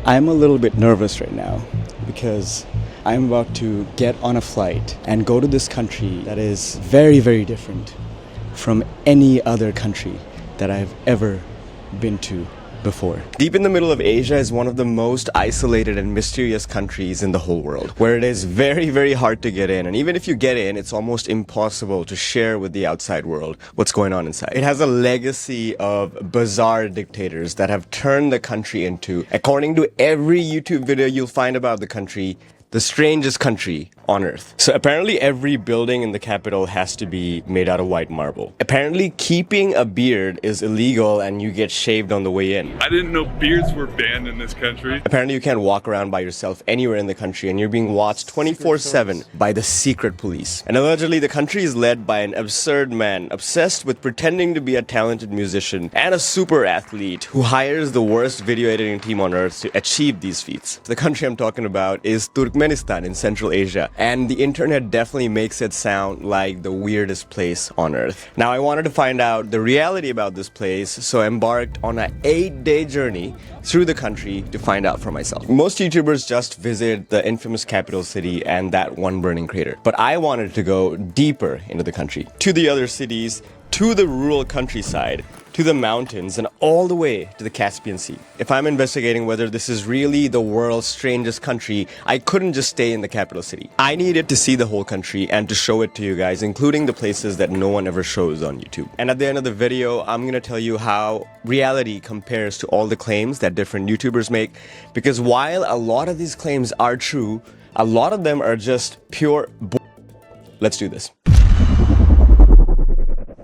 I'm a little bit nervous right now because I'm about to get on a flight and go to this country that is very, very different from any other country that I've ever been to before. Deep in the middle of Asia is one of the most isolated and mysterious countries in the whole world, where it is very, very hard to get in. And even if you get in, it's almost impossible to share with the outside world what's going on inside. It has a legacy of bizarre dictators that have turned the country into, according to every YouTube video you'll find about the country, the strangest country on earth. So apparently every building in the capital has to be made out of white marble. Apparently keeping a beard is illegal and you get shaved on the way in. I didn't know beards were banned in this country. Apparently you can't walk around by yourself anywhere in the country and you're being watched 24/7 by the secret police. And allegedly the country is led by an absurd man obsessed with pretending to be a talented musician and a super athlete who hires the worst video editing team on earth to achieve these feats. The country I'm talking about is Turkmenistan in Central Asia. And the internet definitely makes it sound like the weirdest place on earth. Now I wanted to find out the reality about this place, so I embarked on an 8-day journey through the country to find out for myself. Most YouTubers just visit the infamous capital city and that one burning crater. But I wanted to go deeper into the country, to the other cities, to the rural countryside, to the mountains, and all the way to the Caspian Sea. If I'm investigating whether this is really the world's strangest country, I couldn't just stay in the capital city. I needed to see the whole country and to show it to you guys, including the places that no one ever shows on YouTube. And at the end of the video, I'm gonna tell you how reality compares to all the claims that different YouTubers make, because while a lot of these claims are true, a lot of them are just pure Let's do this.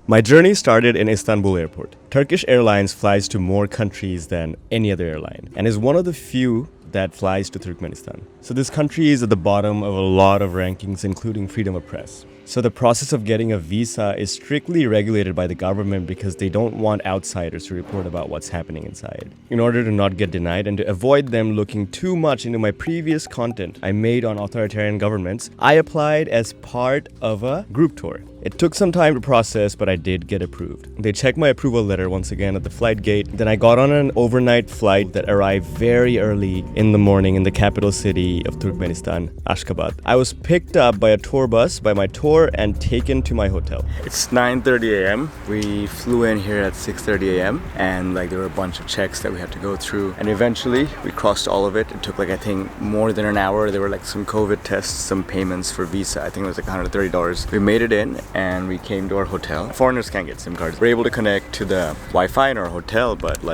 My journey started in Istanbul airport. Turkish Airlines flies to more countries than any other airline and is one of the few that flies to Turkmenistan. So this country is at the bottom of a lot of rankings, including freedom of press. So the process of getting a visa is strictly regulated by the government because they don't want outsiders to report about what's happening inside. In order to not get denied and to avoid them looking too much into my previous content I made on authoritarian governments, I applied as part of a group tour. It took some time to process, but I did get approved. They checked my approval letter once again at the flight gate. Then I got on an overnight flight that arrived very early in the morning in the capital city of Turkmenistan, Ashgabat. I was picked up by a tour bus by my tour and taken to my hotel. It's 9:30 a.m. We flew in here at 6:30 a.m. and there were a bunch of checks that we had to go through. And eventually we crossed all of it. It took I think more than an hour. There were some COVID tests, some payments for visa. I think it was $130. We made it in and we came to our hotel. Foreigners can't get SIM cards. We're able to connect to the Wi-Fi in our hotel, but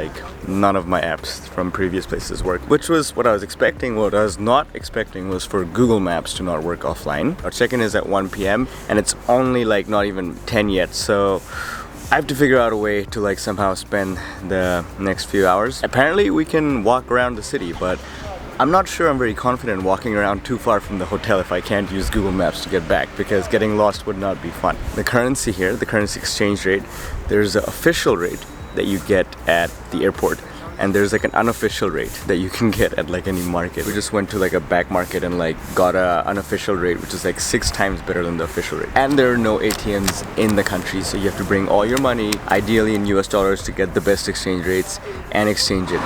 none of my apps from previous places worked, which was what I was expecting. What I was not expecting was for Google Maps to not work offline. Our check-in is at 1 p.m. and it's only not even 10 yet, so I have to figure out a way to somehow spend the next few hours. Apparently we can walk around the city, but I'm not sure I'm very confident walking around too far from the hotel if I can't use Google Maps to get back, because getting lost would not be fun. The currency here, the currency exchange rate, there's an official rate that you get at the airport, and there's an unofficial rate that you can get at any market. We just went to a back market and got a unofficial rate, which is 6 times better than the official rate. And there are no ATMs in the country, so you have to bring all your money, ideally in US dollars, to get the best exchange rates and exchange it.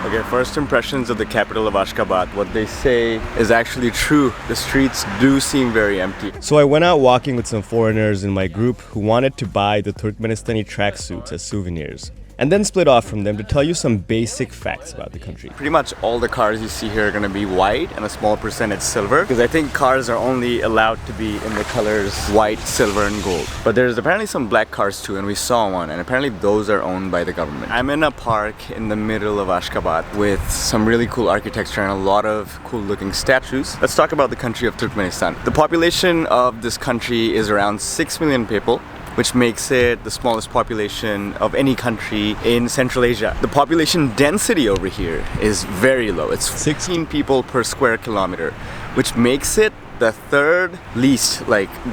Okay, first impressions of the capital of Ashgabat. What they say is actually true. The streets do seem very empty. So I went out walking with some foreigners in my group who wanted to buy the Turkmenistani tracksuits as souvenirs, and then split off from them to tell you some basic facts about the country. Pretty much all the cars you see here are gonna be white and a small percentage silver, because I think cars are only allowed to be in the colors white, silver, and gold. But there's apparently some black cars too, and we saw one, and apparently those are owned by the government. I'm in a park in the middle of Ashgabat with some really cool architecture and a lot of cool looking statues. Let's talk about the country of Turkmenistan. The population of this country is around 6 million people, which makes it the smallest population of any country in Central Asia. The population density over here is very low. It's 16 people per square kilometer, which makes it the third least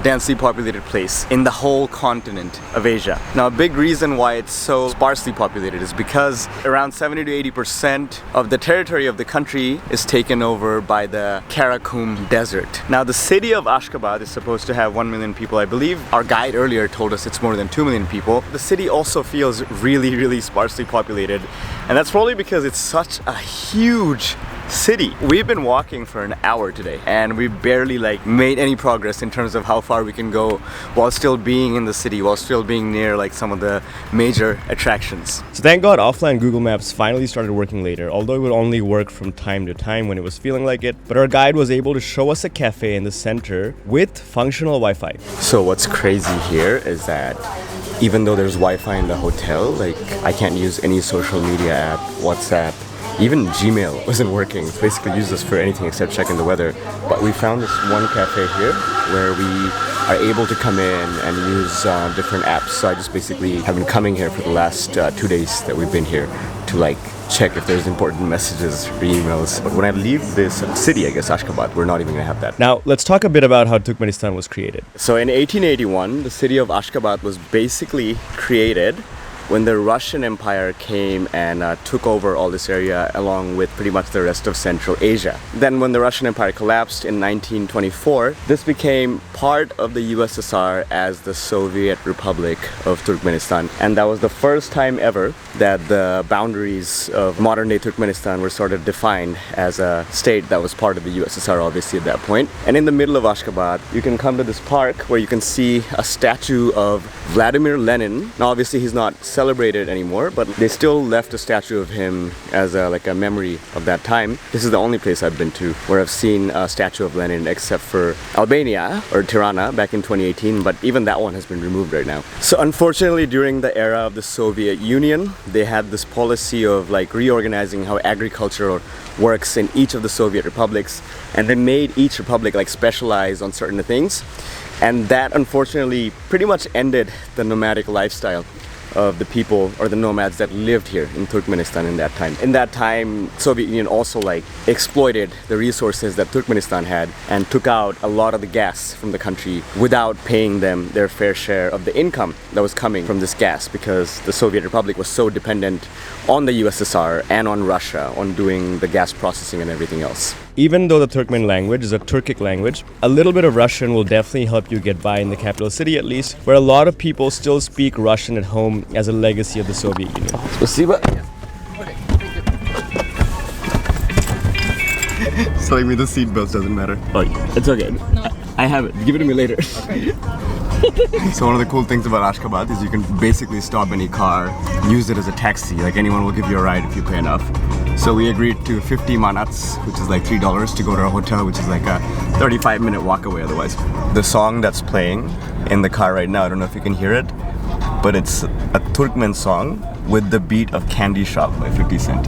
densely populated place in the whole continent of Asia. Now, a big reason why it's so sparsely populated is because around 70 to 80% of the territory of the country is taken over by the Karakum Desert. Now, the city of Ashgabat is supposed to have 1 million people. I believe our guide earlier told us it's more than 2 million people. The city also feels really, really sparsely populated, and that's probably because it's such a huge city. We've been walking for an hour today and we barely made any progress in terms of how far we can go while still being in the city, while still being near some of the major attractions. So thank God offline Google Maps finally started working later, although it would only work from time to time when it was feeling like it. But our guide was able to show us a cafe in the center with functional Wi-Fi. So what's crazy here is that even though there's Wi-Fi in the hotel, I can't use any social media app, WhatsApp, even Gmail wasn't working. It's basically useless for anything except checking the weather. But we found this one cafe here where we are able to come in and use different apps. So I just basically have been coming here for the last 2 days that we've been here to check if there's important messages or emails. But when I leave this city, I guess Ashgabat, we're not even gonna have that. Now, let's talk a bit about how Turkmenistan was created. So in 1881, the city of Ashgabat was basically created when the Russian Empire came and took over all this area along with pretty much the rest of Central Asia. Then when the Russian Empire collapsed in 1924, this became part of the USSR as the Soviet Republic of Turkmenistan. And that was the first time ever that the boundaries of modern-day Turkmenistan were sort of defined as a state that was part of the USSR, obviously, at that point. And in the middle of Ashgabat, you can come to this park where you can see a statue of Vladimir Lenin. Now, obviously, he's not celebrated anymore, but they still left a statue of him as a memory of that time. This is the only place I've been to where I've seen a statue of Lenin, except for Albania or Tirana back in 2018, but even that one has been removed right now. So unfortunately, during the era of the Soviet Union, they had this policy of reorganizing how agriculture works in each of the Soviet republics, and they made each republic specialize on certain things, and that unfortunately pretty much ended the nomadic lifestyle of the people or the nomads that lived here in Turkmenistan in that time. In that time, Soviet Union also exploited the resources that Turkmenistan had and took out a lot of the gas from the country without paying them their fair share of the income that was coming from this gas, because the Soviet Republic was so dependent on the USSR and on Russia on doing the gas processing and everything else. Even though the Turkmen language is a Turkic language, a little bit of Russian will definitely help you get by in the capital city, at least, where a lot of people still speak Russian at home as a legacy of the Soviet Union. Спасибо. It's telling me the seatbelts doesn't matter. Oh, it's okay. No. I have it. Give it to me later. So one of the cool things about Ashgabat is you can basically stop any car, use it as a taxi. Anyone will give you a ride if you pay enough. So we agreed to 50 manats, which is $3 to go to our hotel, which is a 35-minute walk away otherwise. The song that's playing in the car right now, I don't know if you can hear it, but it's a Turkmen song with the beat of Candy Shop by 50 Cent.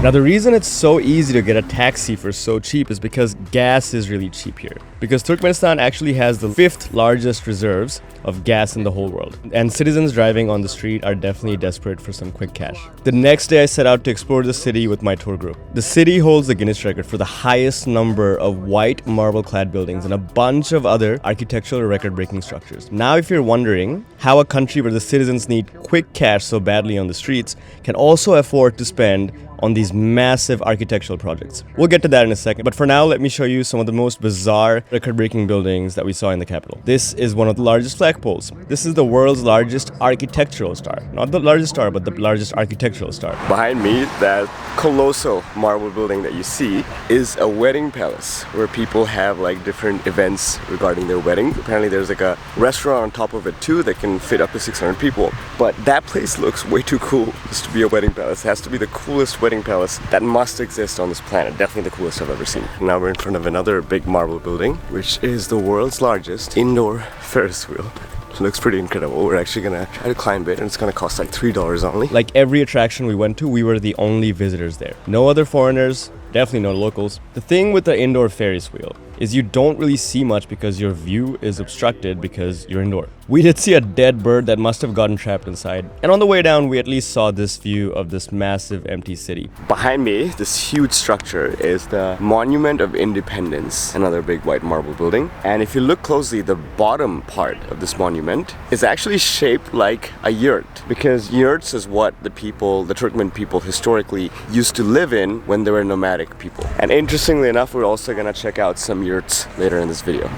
Now, the reason it's so easy to get a taxi for so cheap is because gas is really cheap here. Because Turkmenistan actually has the 5th largest reserves of gas in the whole world. And citizens driving on the street are definitely desperate for some quick cash. The next day I set out to explore the city with my tour group. The city holds the Guinness record for the highest number of white marble-clad buildings and a bunch of other architectural record-breaking structures. Now, if you're wondering how a country where the citizens need quick cash so badly on the streets can also afford to spend on these massive architectural projects. We'll get to that in a second, but for now, let me show you some of the most bizarre record-breaking buildings that we saw in the capital. This is one of the largest flagpoles. This is the world's largest architectural star. Not the largest star, but the largest architectural star. Behind me, that colossal marble building that you see is a wedding palace where people have different events regarding their wedding. Apparently there's a restaurant on top of it too that can fit up to 600 people. But that place looks way too cool just to be a wedding palace. It has to be the coolest wedding palace that must exist on this planet. Definitely the coolest I've ever seen. Now we're in front of another big marble building, which is the world's largest indoor Ferris wheel. It looks pretty incredible. We're actually gonna try to climb it, and it's gonna cost $3 only. Like every attraction we went to, we were the only visitors there. No other foreigners, definitely no locals. The thing with the indoor Ferris wheel is you don't really see much because your view is obstructed because you're indoor. We did see a dead bird that must have gotten trapped inside. And on the way down, we at least saw this view of this massive empty city. Behind me, this huge structure is the Monument of Independence, another big white marble building. And if you look closely, the bottom part of this monument is actually shaped like a yurt, because yurts is what the Turkmen people historically used to live in when they were nomadic people. And interestingly enough, we're also gonna check out some yurts later in this video.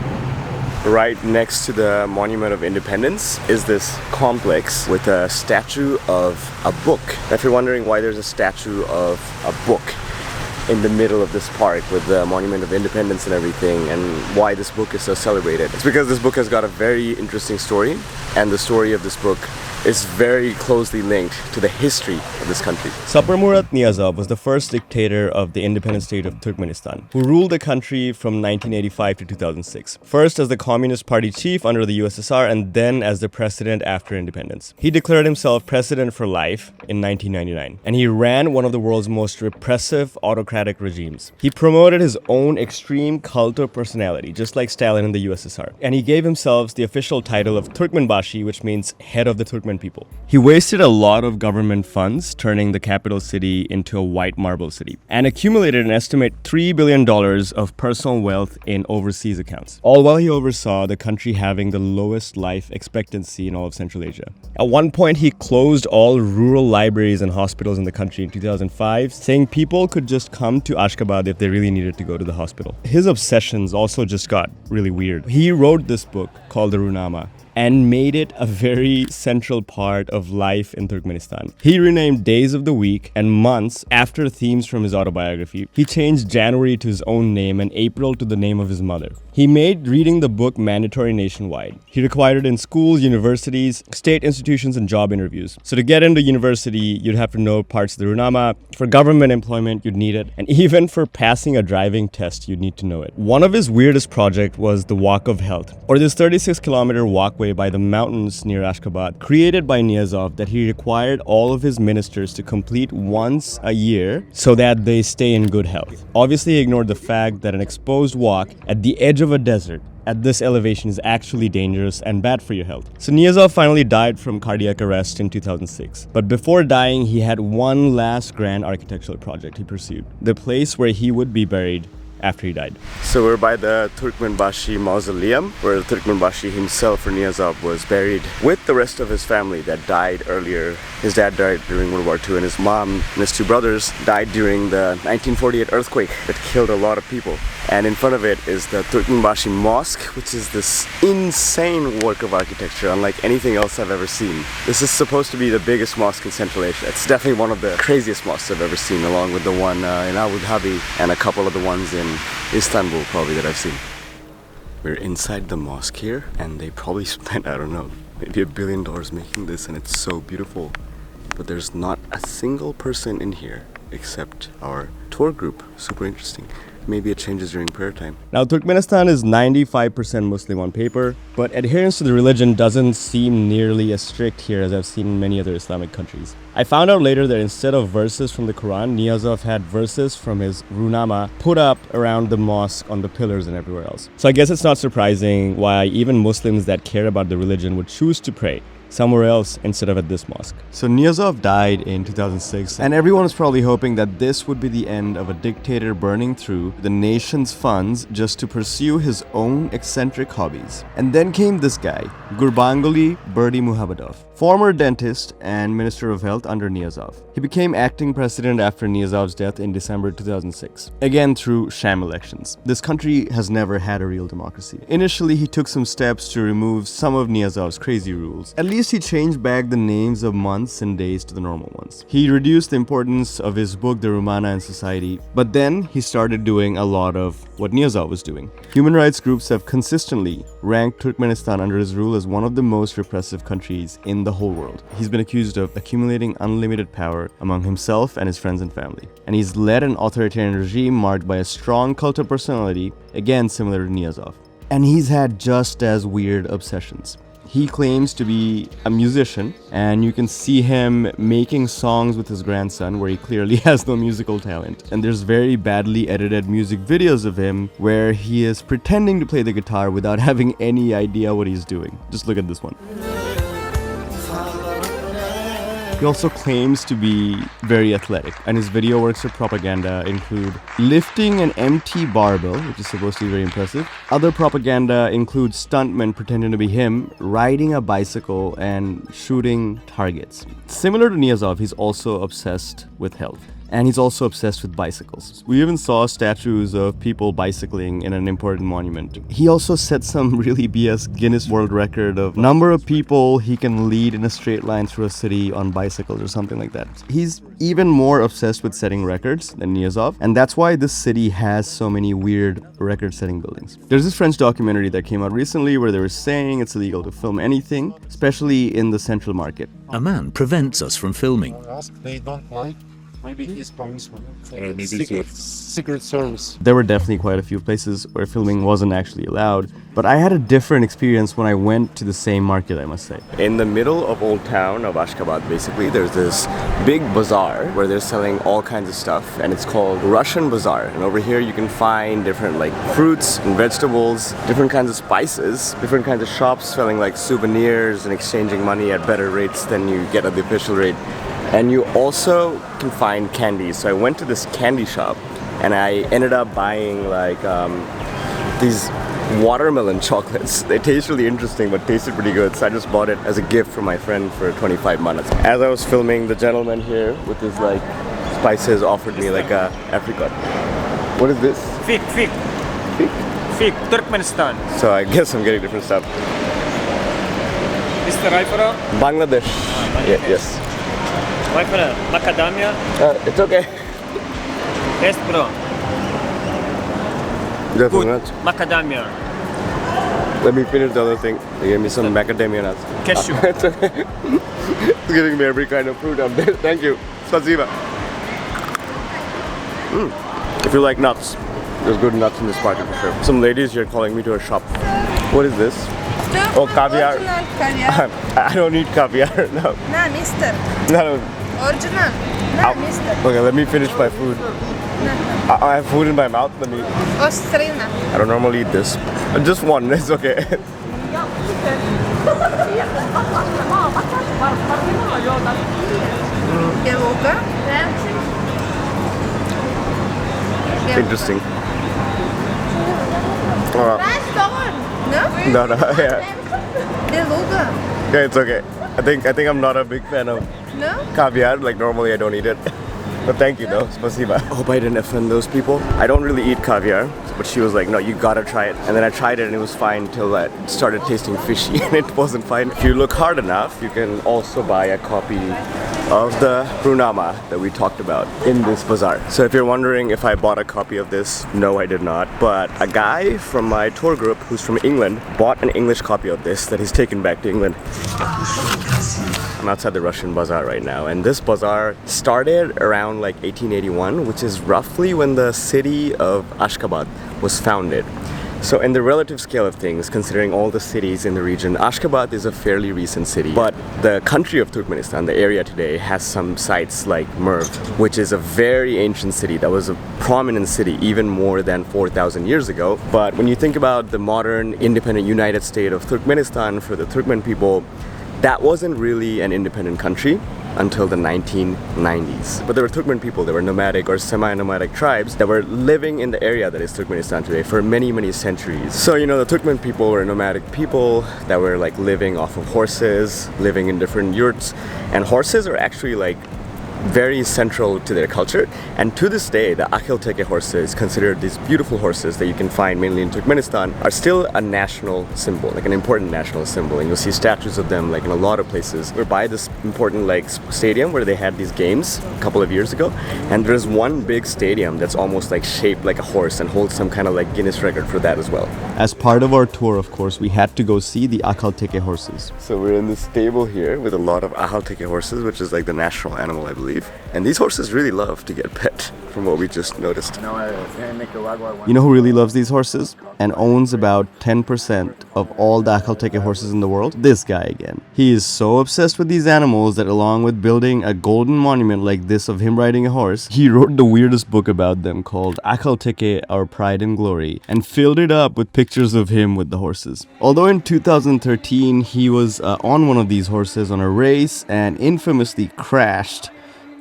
Right next to the Monument of Independence is this complex with a statue of a book. If you're wondering why there's a statue of a book in the middle of this park with the Monument of Independence and everything, and why this book is so celebrated, it's because this book has got a very interesting story, and the story of this book is very closely linked to the history of this country. Saparmurat Niyazov was the first dictator of the independent state of Turkmenistan, who ruled the country from 1985 to 2006. First as the Communist Party chief under the USSR, and then as the president after independence. He declared himself president for life in 1999, and he ran one of the world's most repressive autocratic regimes. He promoted his own extreme cult of personality, just like Stalin in the USSR, and he gave himself the official title of Turkmenbashi, which means head of the Turkmen people. He wasted a lot of government funds, turning the capital city into a white marble city, and accumulated an estimated $3 billion of personal wealth in overseas accounts, all while he oversaw the country having the lowest life expectancy in all of Central Asia. At one point, he closed all rural libraries and hospitals in the country in 2005, saying people could just come to Ashgabat if they really needed to go to the hospital. His obsessions also just got really weird. He wrote this book called the Runama and made it a very central part of life in Turkmenistan. He renamed days of the week and months after themes from his autobiography. He changed January to his own name and April to the name of his mother. He made reading the book mandatory nationwide. He required it in schools, universities, state institutions, and job interviews. So to get into university, you'd have to know parts of the Runama. For government employment, you'd need it. And even for passing a driving test, you'd need to know it. One of his weirdest projects was the Walk of Health, or this 36-kilometer walkway by the mountains near Ashgabat, created by Niyazov, that he required all of his ministers to complete once a year so that they stay in good health. Obviously, he ignored the fact that an exposed walk at the edge of a desert at this elevation is actually dangerous and bad for your health. So Niyazov finally died from cardiac arrest in 2006. But before dying, he had one last grand architectural project he pursued, the place where he would be buried after he died. So we're by the Turkmenbashi Mausoleum, where the Turkmenbashi himself, or Niyazov, was buried with the rest of his family that died earlier. His dad died during World War II, and his mom and his two brothers died during the 1948 earthquake that killed a lot of people. And in front of it is the Turkmenbashi Mosque, which is this insane work of architecture, unlike anything else I've ever seen. This is supposed to be the biggest mosque in Central Asia. It's definitely one of the craziest mosques I've ever seen, along with the one in Abu Dhabi and a couple of the ones in Istanbul probably that I've seen. We're inside the mosque here, and they probably spent, I don't know, maybe $1 billion making this, and it's so beautiful. But there's not a single person in here except our tour group. Super interesting. Maybe it changes during prayer time. Now, Turkmenistan is 95% Muslim on paper, but adherence to the religion doesn't seem nearly as strict here as I've seen in many other Islamic countries. I found out later that instead of verses from the Quran, Niyazov had verses from his Runama put up around the mosque on the pillars and everywhere else. So I guess it's not surprising why even Muslims that care about the religion would choose to pray somewhere else instead of at this mosque. So Niyazov died in 2006, and everyone was probably hoping that this would be the end of a dictator burning through the nation's funds just to pursue his own eccentric hobbies. And then came this guy, Gurbanguly Berdimuhamedov, former dentist and Minister of Health under Niyazov. He became acting president after Niyazov's death in December 2006, again through sham elections. This country has never had a real democracy. Initially, he took some steps to remove some of Niyazov's crazy rules. At least he changed back the names of months and days to the normal ones. He reduced the importance of his book, The Rumana in Society, but then he started doing a lot of what Niyazov was doing. Human rights groups have consistently ranked Turkmenistan under his rule as one of the most repressive countries in the whole world. He's been accused of accumulating unlimited power among himself and his friends and family. And he's led an authoritarian regime marked by a strong cult of personality, again similar to Niyazov. And he's had just as weird obsessions. He claims to be a musician, and you can see him making songs with his grandson where he clearly has no musical talent. And there's very badly edited music videos of him where he is pretending to play the guitar without having any idea what he's doing. Just look at this one. He also claims to be very athletic, and his video works for propaganda include lifting an empty barbell, which is supposed to be very impressive. Other propaganda includes stuntmen pretending to be him, riding a bicycle, and shooting targets. Similar to Niyazov, he's also obsessed with health. And he's also obsessed with bicycles. We even saw statues of people bicycling in an important monument. He also set some really BS Guinness World Record of number of people he can lead in a straight line through a city on bicycles or something like that. He's even more obsessed with setting records than Niyazov, and that's why this city has so many weird record-setting buildings. There's this French documentary that came out recently where they were saying it's illegal to film anything, especially in the central market. A man prevents us from filming. They don't like. Maybe he's policeman. Secret service. There were definitely quite a few places where filming wasn't actually allowed, but I had a different experience when I went to the same market, I must say. In the middle of old town of Ashgabat, basically, there's this big bazaar where they're selling all kinds of stuff, and it's called Russian Bazaar. And over here you can find different like fruits and vegetables, different kinds of spices, different kinds of shops selling like souvenirs and exchanging money at better rates than you get at the official rate. And you also can find candies. So I went to this candy shop and I ended up buying like these watermelon chocolates. They taste really interesting but tasted pretty good. So I just bought it as a gift for my friend for 25 manat. As I was filming, the gentleman here with his like spices offered me like a apricot. What is this? Fig. Fig? Fig, Turkmenistan. So I guess I'm getting different stuff. Is the right for a Bangladesh. Yeah, yes. right for a macadamia? It's okay. Yes, bro. Definitely Good. not. Macadamia. Let me finish the other thing. They gave me some macadamia nuts. Cashew. It's okay. It's giving me every kind of fruit up there. Thank you. Spasiba. If you like nuts, there's good nuts in this market for sure. Some ladies here calling me to a shop. What is this? Oh, caviar. Original caviar. I don't need caviar. No. No, mister. No. Original. No, mister. Okay, let me finish my food. I have food in my mouth. Let me. Ostrina. I don't normally eat this. Just one. It's okay. Beluga. Interesting. No? No, yeah. Beluga. Yeah, it's okay. I think I'm not a big fan of No? caviar. Like normally I don't eat it. But thank you though, spasiba. I hope I didn't offend those people. I don't really eat caviar, but she was like, no, you gotta try it. And then I tried it and it was fine till it started tasting fishy and it wasn't fine. If you look hard enough, you can also buy a copy of the Runama that we talked about in this bazaar. So if you're wondering if I bought a copy of this, no I did not. But a guy from my tour group who's from England bought an English copy of this that he's taken back to England. I'm outside the Russian bazaar right now, and this bazaar started around like 1881, which is roughly when the city of Ashgabat was founded. So in the relative scale of things, considering all the cities in the region, Ashgabat is a fairly recent city. But the country of Turkmenistan, the area today, has some sites like Merv, which is a very ancient city that was a prominent city even more than 4,000 years ago. But when you think about the modern independent United State of Turkmenistan for the Turkmen people, that wasn't really an independent country until the 1990s. But there were Turkmen people, there were nomadic or semi-nomadic tribes that were living in the area that is Turkmenistan today for many, many centuries. So, you know, the Turkmen people were nomadic people that were like living off of horses, living in different yurts. And horses are actually like very central to their culture, and to this day the Akhil Teke horses, considered these beautiful horses that you can find mainly in Turkmenistan, are still a national symbol, like an important national symbol, and you'll see statues of them like in a lot of places. We're by this important like stadium where they had these games a couple of years ago, and there's one big stadium that's almost like shaped like a horse and holds some kind of like Guinness record for that as well. As part of our tour, of course, we had to go see the Akhal Teke horses. So we're in this stable here with a lot of Akhal Teke horses, which is like the national animal, I believe. believe. And these horses really love to get pet, from what we just noticed. You know who really loves these horses and owns about 10% of all the Akalteke horses in the world? This guy again. He is so obsessed with these animals that along with building a golden monument like this of him riding a horse, he wrote the weirdest book about them called Akalteke, Our Pride and Glory, and filled it up with pictures of him with the horses. Although in 2013 he was on one of these horses on a race and infamously crashed,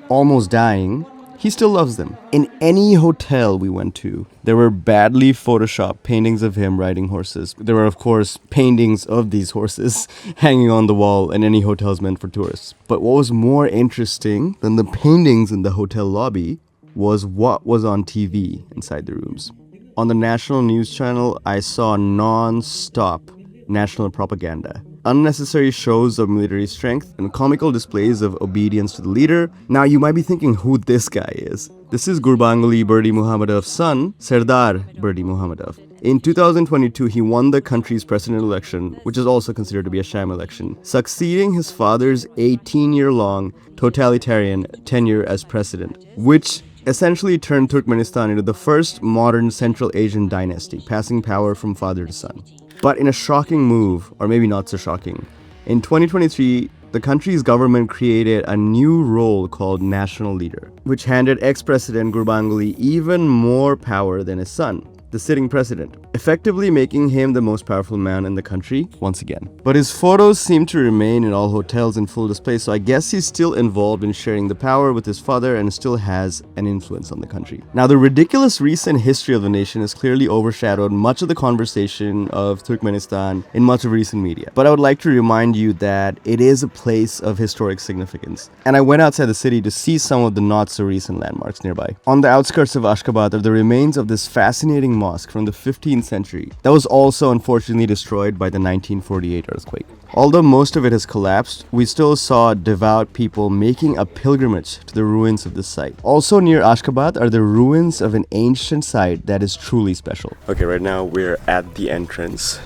almost dying, he still loves them. In any hotel we went to, there were badly photoshopped paintings of him riding horses. There were, of course, paintings of these horses hanging on the wall in any hotels meant for tourists. But what was more interesting than the paintings in the hotel lobby was what was on TV inside the rooms. On the national news channel, I saw non-stop national propaganda, unnecessary shows of military strength, and comical displays of obedience to the leader. Now you might be thinking who this guy is. This is Gurbanguly Berdi Muhammadov's son, Serdar Berdi Muhammadov. In 2022, he won the country's president election, which is also considered to be a sham election, succeeding his father's 18-year-long totalitarian tenure as president, which essentially turned Turkmenistan into the first modern Central Asian dynasty, passing power from father to son. But in a shocking move, or maybe not so shocking, in 2023, the country's government created a new role called national leader, which handed ex-president Gurbanguly even more power than his son, the sitting president, effectively making him the most powerful man in the country once again. But his photos seem to remain in all hotels in full display, so I guess he's still involved in sharing the power with his father and still has an influence on the country. Now, the ridiculous recent history of the nation has clearly overshadowed much of the conversation of Turkmenistan in much of recent media. But I would like to remind you that it is a place of historic significance. And I went outside the city to see some of the not-so-recent landmarks nearby. On the outskirts of Ashgabat are the remains of this fascinating mosque from the 15th century that was also unfortunately destroyed by the 1948 earthquake. Although most of it has collapsed, we still saw devout people making a pilgrimage to the ruins of this site. Also near Ashgabat are the ruins of an ancient site that is truly special. Okay, right now we're at the entrance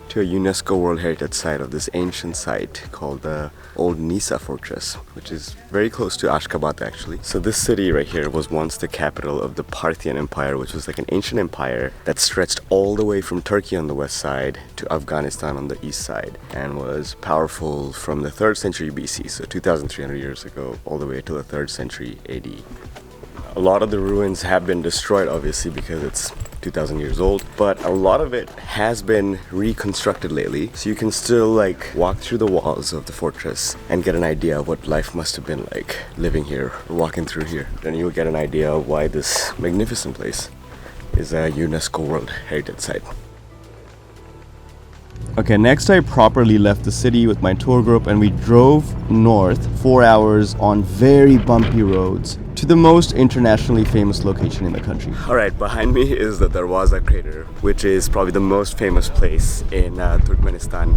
to a UNESCO World Heritage Site of this ancient site called the Old Nissa Fortress, which is very close to Ashgabat actually. So this city right here was once the capital of the Parthian Empire, which was like an ancient empire that stretched all the way from Turkey on the west side to Afghanistan on the east side, and was powerful from the 3rd century BC, so 2,300 years ago, all the way to the 3rd century AD. A lot of the ruins have been destroyed obviously because it's 2,000 years old, but a lot of it has been reconstructed lately, so you can still like walk through the walls of the fortress and get an idea of what life must have been like living here or walking through here. Then you'll get an idea of why this magnificent place is a UNESCO World Heritage Site. Okay, next I properly left the city with my tour group and we drove north 4 hours on very bumpy roads to the most internationally famous location in the country. Alright, behind me is the Darvaza crater, which is probably the most famous place in Turkmenistan.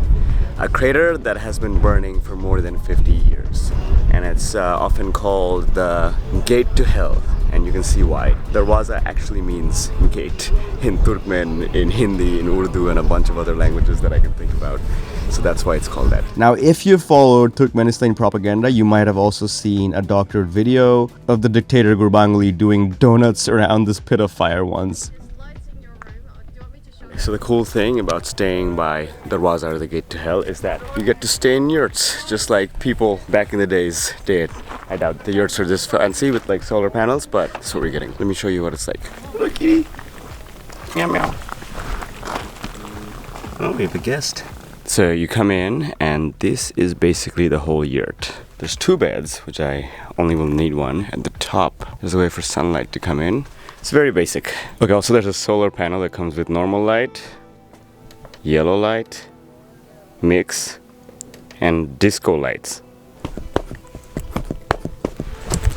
A crater that has been burning for more than 50 years. And it's often called the Gate to Hell, and you can see why. Darvaza actually means gate in Turkmen, in Hindi, in Urdu, and a bunch of other languages that I can think about. So that's why it's called that. Now, if you followed Turkmenistan propaganda, you might have also seen a doctored video of the dictator Gurbanguly doing donuts around this pit of fire once. So the cool thing about staying by Darvaza, or the Gate to Hell, is that you get to stay in yurts, just like people back in the days did. I doubt the yurts are this fancy with like solar panels, but that's what we're getting. Let me show you what it's like. Look, kitty. Meow meow. Oh, we have a guest. So you come in, and this is basically the whole yurt. There's 2 beds, which I only will need one. At the top, there's a way for sunlight to come in. It's very basic. Okay, also there's a solar panel that comes with normal light, yellow light, mix, and disco lights.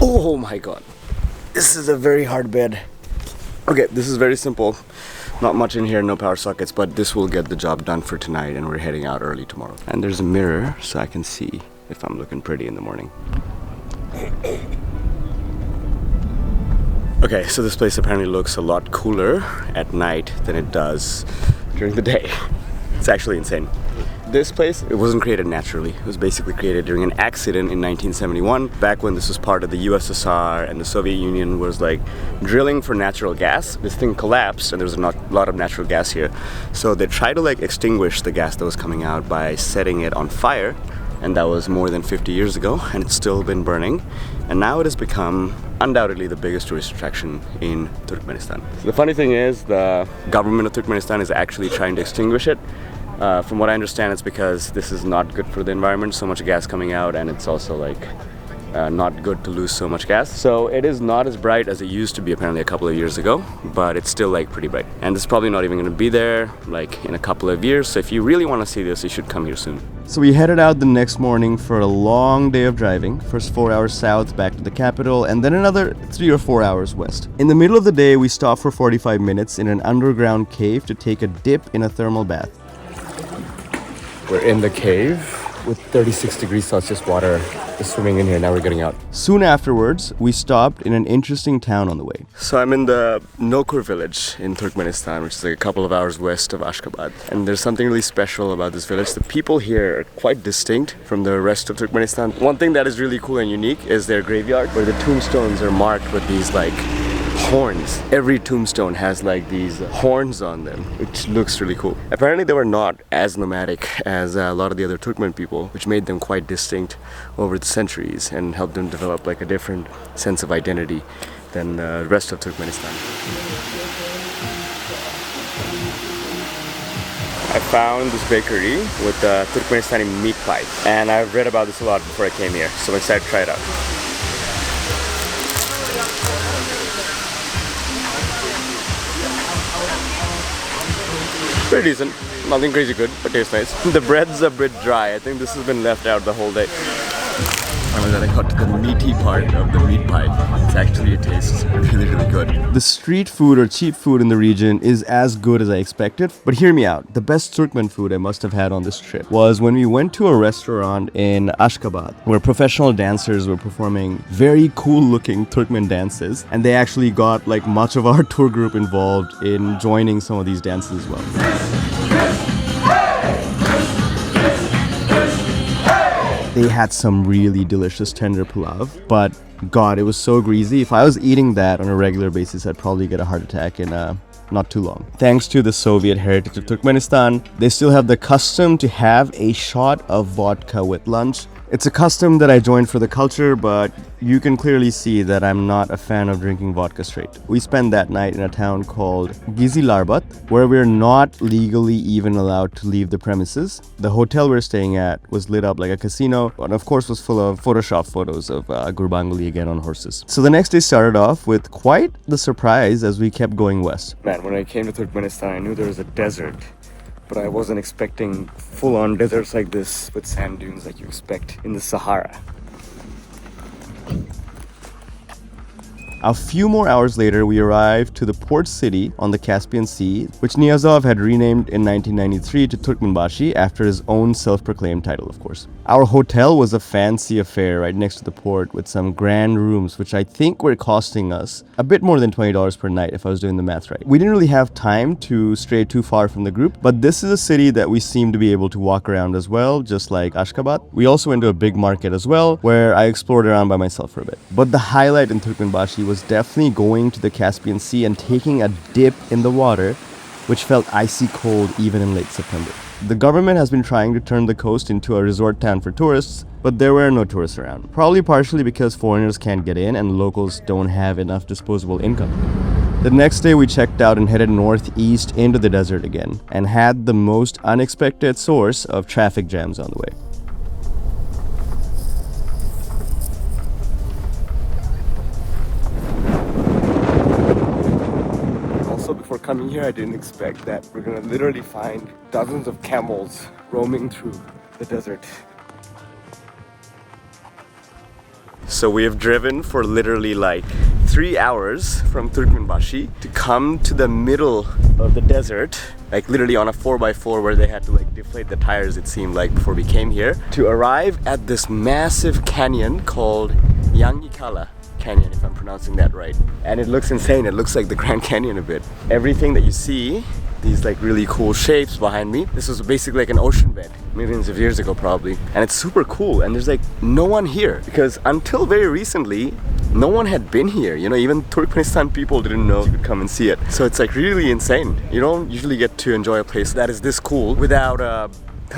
Oh my god. This is a very hard bed. Okay, this is very simple. Not much in here, no power sockets, but this will get the job done for tonight, and we're heading out early tomorrow. And there's a mirror so I can see if I'm looking pretty in the morning. Okay, so this place apparently looks a lot cooler at night than it does during the day. It's actually insane. This place, it wasn't created naturally. It was basically created during an accident in 1971, back when this was part of the USSR and the Soviet Union was like drilling for natural gas. This thing collapsed and there was a lot of natural gas here. So they tried to like extinguish the gas that was coming out by setting it on fire. And that was more than 50 years ago, and it's still been burning. And now it has become undoubtedly the biggest tourist attraction in Turkmenistan. So the funny thing is, the government of Turkmenistan is actually trying to extinguish it. From what I understand, it's because this is not good for the environment, so much gas coming out, and it's also like not good to lose so much gas. So it is not as bright as it used to be apparently a couple of years ago, but it's still like pretty bright. And it's probably not even going to be there like in a couple of years. So if you really want to see this, you should come here soon. So we headed out the next morning for a long day of driving. First 4 hours south back to the capital, and then another 3 or 4 hours west. In the middle of the day, we stopped for 45 minutes in an underground cave to take a dip in a thermal bath. We're in the cave with 36 degrees Celsius water just swimming in here. Now we're getting out. Soon afterwards, we stopped in an interesting town on the way. So I'm in the Nokur village in Turkmenistan, which is like a couple of hours west of Ashgabat. And there's something really special about this village. The people here are quite distinct from the rest of Turkmenistan. One thing that is really cool and unique is their graveyard, where the tombstones are marked with these like horns. Every tombstone has like these horns on them, which looks really cool. Apparently they were not as nomadic as a lot of the other Turkmen people, which made them quite distinct over the centuries and helped them develop like a different sense of identity than the rest of Turkmenistan. I found this bakery with the Turkmenistani meat pie, and I've read about this a lot before I came here, so I'm excited to try it out. Pretty decent. Nothing crazy good, but tastes nice. The bread's a bit dry. I think this has been left out the whole day. And then I got to the meaty part of the meat pie. It tastes really, really good. The street food or cheap food in the region is as good as I expected, but hear me out. The best Turkmen food I must have had on this trip was when we went to a restaurant in Ashgabat where professional dancers were performing very cool looking Turkmen dances, and they actually got like much of our tour group involved in joining some of these dances as well. They had some really delicious tender pulav, but God, it was so greasy. If I was eating that on a regular basis, I'd probably get a heart attack in not too long. Thanks to the Soviet heritage of Turkmenistan, they still have the custom to have a shot of vodka with lunch. It's a custom that I joined for the culture, but you can clearly see that I'm not a fan of drinking vodka straight. We spent that night in a town called Gizilarbat, where we're not legally even allowed to leave the premises. The hotel we're staying at was lit up like a casino, and of course was full of Photoshop photos of Gurbanguly again on horses. So the next day started off with quite the surprise as we kept going west. Man, when I came to Turkmenistan, I knew there was a desert. But I wasn't expecting full-on deserts like this with sand dunes like you expect in the Sahara. A few more hours later, we arrived to the port city on the Caspian Sea, which Niyazov had renamed in 1993 to Turkmenbashi after his own self-proclaimed title, of course. Our hotel was a fancy affair right next to the port with some grand rooms, which I think were costing us a bit more than $20 per night if I was doing the math right. We didn't really have time to stray too far from the group, but this is a city that we seem to be able to walk around as well, just like Ashgabat. We also went to a big market as well, where I explored around by myself for a bit. But the highlight in Turkmenbashi was definitely going to the Caspian Sea and taking a dip in the water, which felt icy cold even in late September. The government has been trying to turn the coast into a resort town for tourists, but there were no tourists around. Probably partially because foreigners can't get in and locals don't have enough disposable income. The next day we checked out and headed northeast into the desert again, and had the most unexpected source of traffic jams on the way. Before coming here, I didn't expect that we're gonna literally find dozens of camels roaming through the desert. So we have driven for literally like 3 hours from Turkmenbashi to come to the middle of the desert, like literally on a 4x4 where they had to like deflate the tires, it seemed like, before we came here, to arrive at this massive canyon called Yangykala Canyon, if I'm pronouncing that right. And it looks insane. It looks like the Grand Canyon a bit. Everything that you see these like really cool shapes behind me. This was basically like an ocean bed millions of years ago probably, and it's super cool. And there's like no one here because until very recently no one had been here. You know, even Turkmenistan people didn't know you could come and see it. So it's like really insane. You don't usually get to enjoy a place that is this cool without a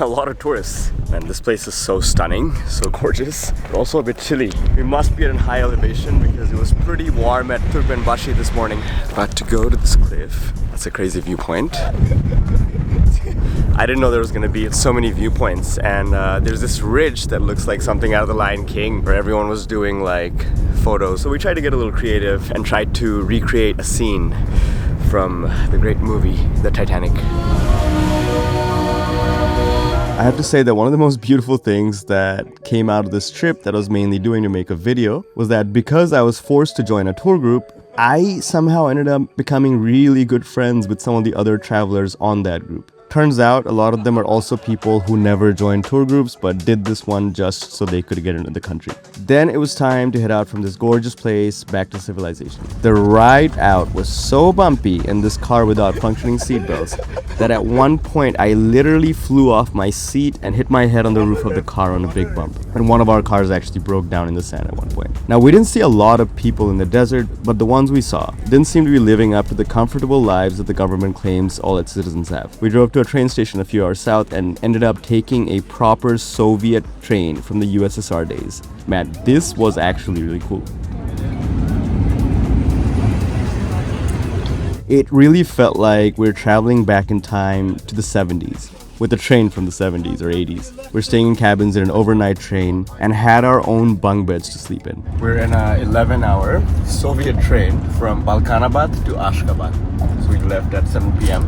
lot of tourists. And this place is so stunning, so gorgeous, but also a bit chilly. We must be at a high elevation because it was pretty warm at Turkmenbashi this morning. About to go to this cliff. That's a crazy viewpoint. I didn't know there was gonna be so many viewpoints, and there's this ridge that looks like something out of The Lion King where everyone was doing like photos. So we tried to get a little creative and tried to recreate a scene from the great movie, The Titanic. I have to say that one of the most beautiful things that came out of this trip that I was mainly doing to make a video was that because I was forced to join a tour group, I somehow ended up becoming really good friends with some of the other travelers on that group. Turns out a lot of them are also people who never joined tour groups but did this one just so they could get into the country. Then it was time to head out from this gorgeous place back to civilization. The ride out was so bumpy in this car without functioning seatbelts that at one point I literally flew off my seat and hit my head on the roof of the car on a big bump. And one of our cars actually broke down in the sand at one point. Now we didn't see a lot of people in the desert, but the ones we saw didn't seem to be living up to the comfortable lives that the government claims all its citizens have. We drove to a train station a few hours south and ended up taking a proper Soviet train from the USSR days. Man, this was actually really cool. It really felt like we're traveling back in time to the 70s with a train from the 70s or 80s. We're staying in cabins in an overnight train and had our own bunk beds to sleep in. We're in a 11-hour Soviet train from Balkanabad to Ashgabat. So we left at 7 p.m.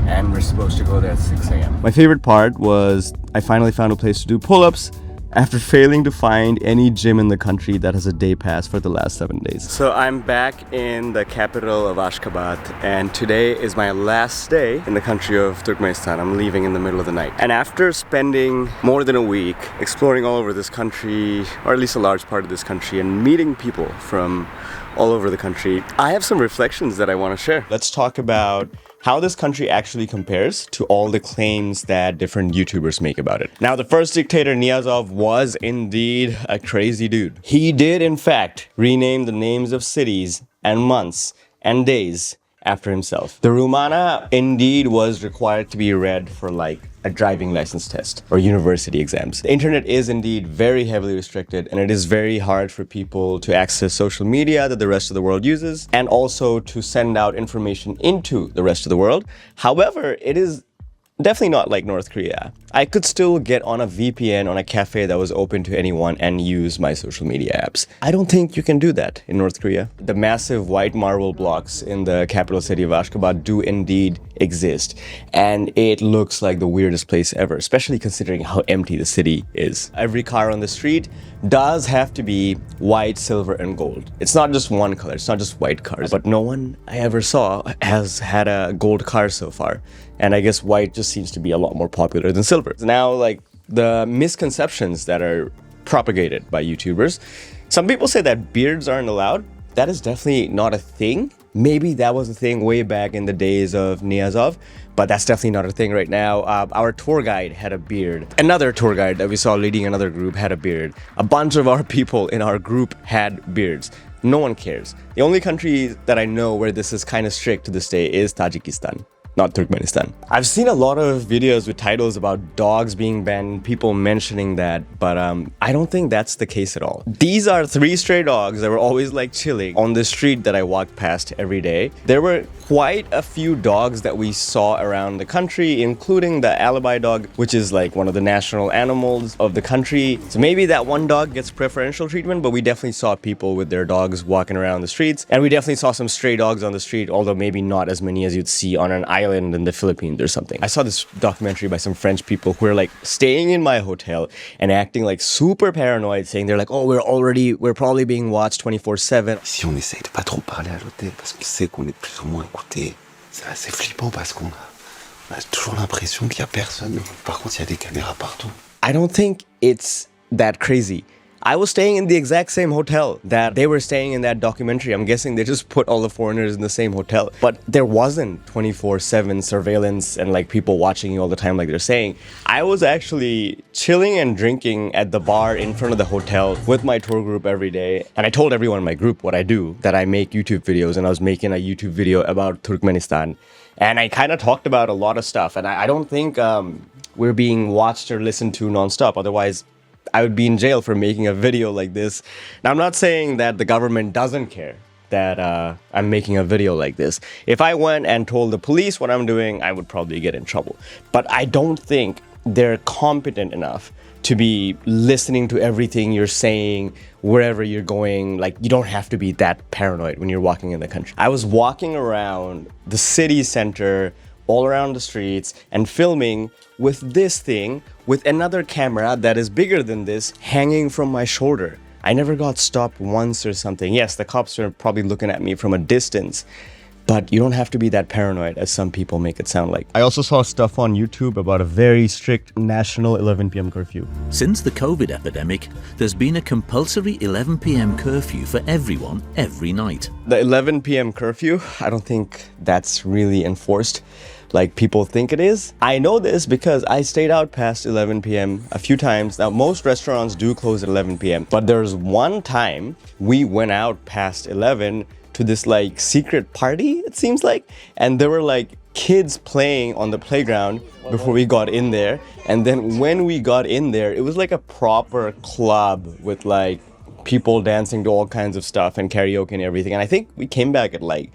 and we're supposed to go there at 6 a.m. My favorite part was I finally found a place to do pull-ups after failing to find any gym in the country that has a day pass for the last 7 days. So I'm back in the capital of Ashgabat, and today is my last day in the country of Turkmenistan. I'm leaving in the middle of the night. And after spending more than a week exploring all over this country, or at least a large part of this country, and meeting people from all over the country, I have some reflections that I want to share. Let's talk about how this country actually compares to all the claims that different YouTubers make about it. Now, the first dictator, Niyazov, was indeed a crazy dude. He did, in fact, rename the names of cities and months and days after himself. The Rumana indeed was required to be read for like a driving license test or university exams. The internet is indeed very heavily restricted, and it is very hard for people to access social media that the rest of the world uses, and also to send out information into the rest of the world. However, it is definitely not like North Korea. I could still get on a VPN on a cafe that was open to anyone and use my social media apps. I don't think you can do that in North Korea. The massive white marble blocks in the capital city of Ashgabat do indeed exist, and it looks like the weirdest place ever, especially considering how empty the city is. Every car on the street does have to be white, silver, and gold. It's not just one color, it's not just white cars, but no one I ever saw has had a gold car so far. And I guess white just seems to be a lot more popular than silver. Now, like, the misconceptions that are propagated by YouTubers, some people say that beards aren't allowed. That is definitely not a thing. Maybe that was a thing way back in the days of Niyazov, but that's definitely not a thing right now. Our tour guide had a beard. Another tour guide that we saw leading another group had a beard. A bunch of our people in our group had beards. No one cares. The only country that I know where this is kind of strict to this day is Tajikistan, not Turkmenistan. I've seen a lot of videos with titles about dogs being banned, people mentioning that, but I don't think that's the case at all. These are 3 stray dogs that were always like chilling on the street that I walked past every day. There were quite a few dogs that we saw around the country, including the alibi dog, which is like one of the national animals of the country. So maybe that one dog gets preferential treatment, but we definitely saw people with their dogs walking around the streets, and we definitely saw some stray dogs on the street, although maybe not as many as you'd see on an island in the Philippines or something. I saw this documentary by some French people who were like staying in my hotel and acting like super paranoid, saying they're like, oh, we're probably being watched 24/7. Si on essaye de pas trop parler à l'hôtel parce qu'on sait qu'on est plus ou moins écouté, c'est assez flippant parce qu'on a toujours l'impression qu'il y a personne. Par contre, il y a des caméras partout. I don't think it's that crazy. I was staying in the exact same hotel that they were staying in that documentary. I'm guessing they just put all the foreigners in the same hotel. But there wasn't 24/7 surveillance and like people watching you all the time like they're saying. I was actually chilling and drinking at the bar in front of the hotel with my tour group every day. And I told everyone in my group what I do, that I make YouTube videos, and I was making a YouTube video about Turkmenistan. And I kind of talked about a lot of stuff. And I don't think we're being watched or listened to nonstop. Otherwise, I would be in jail for making a video like this. Now, I'm not saying that the government doesn't care that I'm making a video like this. If I went and told the police what I'm doing, I would probably get in trouble. But I don't think they're competent enough to be listening to everything you're saying wherever you're going. Like, you don't have to be that paranoid when you're walking in the country. I was walking around the city center, all around the streets, and filming with this thing, with another camera that is bigger than this, hanging from my shoulder. I never got stopped once or something. Yes, the cops are probably looking at me from a distance, but you don't have to be that paranoid as some people make it sound like. I also saw stuff on YouTube about a very strict national 11 p.m. curfew. Since the COVID epidemic, there's been a compulsory 11 p.m. curfew for everyone every night. The 11 p.m. curfew, I don't think that's really enforced like people think it is. I know this because I stayed out past 11 p.m. a few times. Now, most restaurants do close at 11 p.m. But there's one time we went out past 11 to this like secret party, it seems like. And there were like kids playing on the playground before we got in there. And then when we got in there, it was like a proper club with like people dancing to all kinds of stuff and karaoke and everything. And I think we came back at like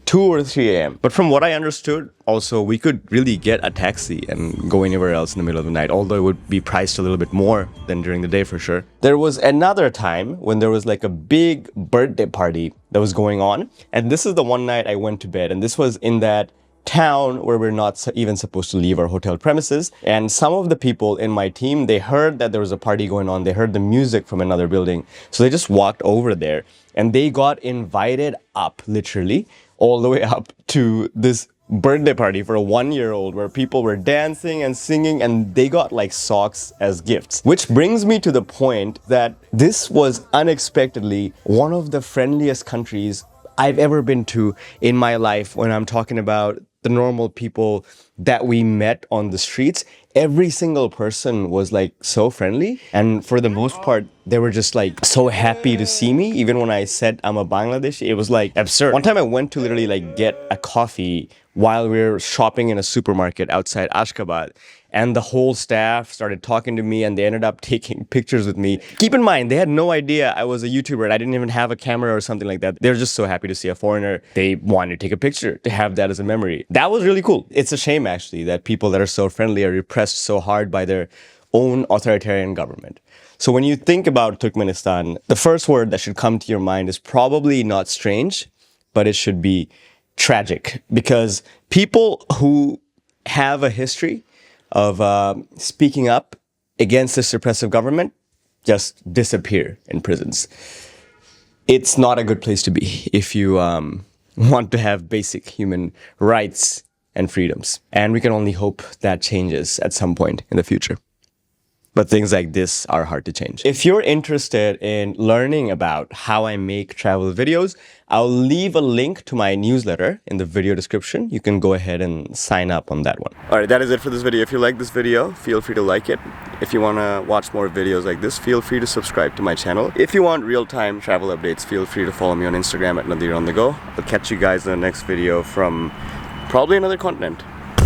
2 or 3 a.m. But from what I understood, also, we could really get a taxi and go anywhere else in the middle of the night, although it would be priced a little bit more than during the day for sure. There was another time when there was like a big birthday party that was going on. And this is the one night I went to bed. And this was in that town where we're not even supposed to leave our hotel premises. And some of the people in my team, they heard that there was a party going on. They heard the music from another building. So they just walked over there and they got invited up, literally, all the way up to this birthday party for a 1-year-old where people were dancing and singing, and they got like socks as gifts. Which brings me to the point that this was unexpectedly one of the friendliest countries I've ever been to in my life. When I'm talking about the normal people that we met on the streets, every single person was like so friendly. And for the most part, they were just like so happy to see me. Even when I said I'm a Bangladeshi, it was like absurd. One time I went to literally like get a coffee while we were shopping in a supermarket outside Ashgabat. And the whole staff started talking to me and they ended up taking pictures with me. Keep in mind, they had no idea I was a YouTuber and I didn't even have a camera or something like that. They were just so happy to see a foreigner. They wanted to take a picture to have that as a memory. That was really cool. It's a shame actually that people that are so friendly are repressed so hard by their own authoritarian government. So when you think about Turkmenistan, the first word that should come to your mind is probably not strange, but it should be tragic. Because people who have a history of speaking up against this repressive government just disappear in prisons. It's not a good place to be if you want to have basic human rights and freedoms. And we can only hope that changes at some point in the future. But things like this are hard to change. If you're interested in learning about how I make travel videos, I'll leave a link to my newsletter in the video description. You can go ahead and sign up on that one. All right, that is it for this video. If you like this video, feel free to like it. If you want to watch more videos like this, feel free to subscribe to my channel. If you want real-time travel updates, feel free to follow me on Instagram at Nadir on the go. I'll catch you guys in the next video from probably another continent.